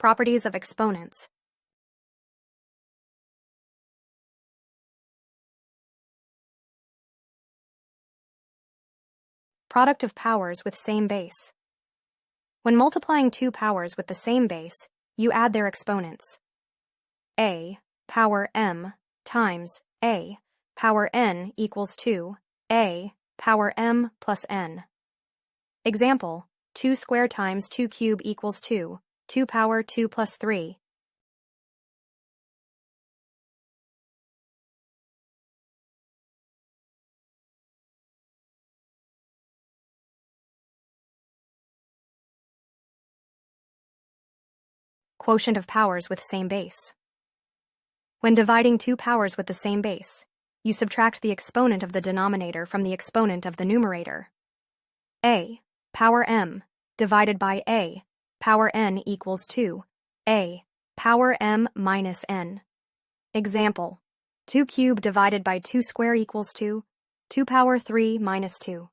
Properties of exponents. Product of powers with same base. When multiplying two powers with the same base, you add their exponents. A power m times a power n equals 2 a power m plus n. Example, 2 square times 2 cube equals 2, 2 power 2 plus 3. Quotient of powers with same base. When dividing two powers with the same base, you subtract the exponent of the denominator from the exponent of the numerator. A power m divided by a power n equals 2, a power m minus n. Example, 2 cube divided by 2 square equals 2, 2 power 3 minus 2.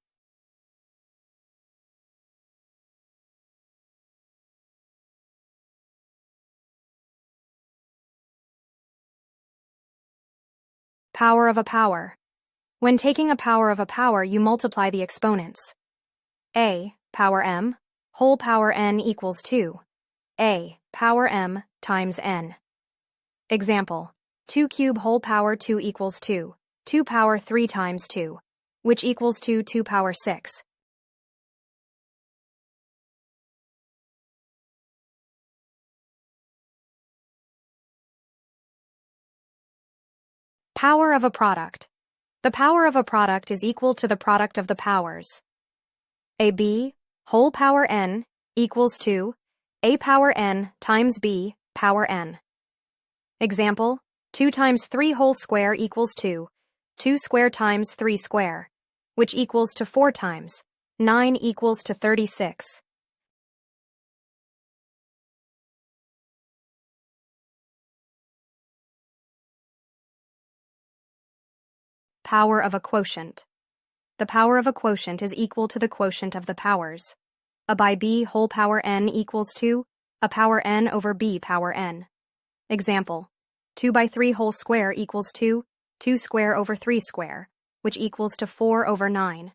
Power of a power. When taking a power of a power, you multiply the exponents. A power m whole power n equals 2, a power m times n. Example, 2 cube whole power 2 equals 2, 2 power 3 times 2, which equals to 2 power 6. Power of a product. The power of a product is equal to the product of the powers. AB whole power n equals 2 a power n times b power n. Example, 2 times 3 whole square equals 2, 2 square times 3 square, which equals to 4 times, 9 equals to 36. Power of a quotient. The power of a quotient is equal to the quotient of the powers. A by b whole power n equals 2, a power n over b power n. Example, 2 by 3 whole square equals 2, 2 square over 3 square, which equals to 4 over 9.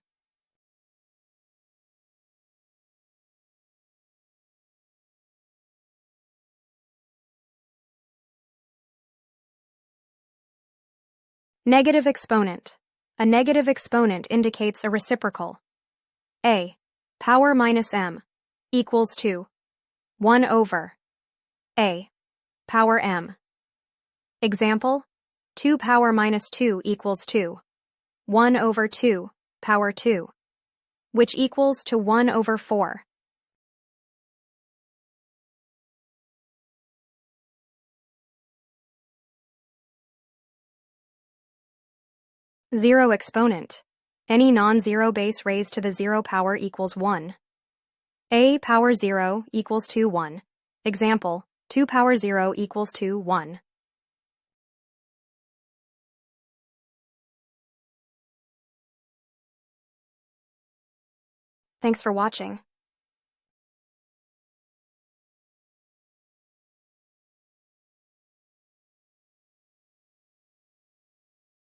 Negative exponent. A negative exponent indicates a reciprocal. A power minus m equals 2, 1 over a power m. Example, 2 power minus 2 equals 2, 1 over 2 power 2, which equals to 1 over 4. Zero exponent. Any non-zero base raised to the 0 power equals 1. A power 0 equals to 1. Example, 2 power 0 equals to 1. Thanks for watching.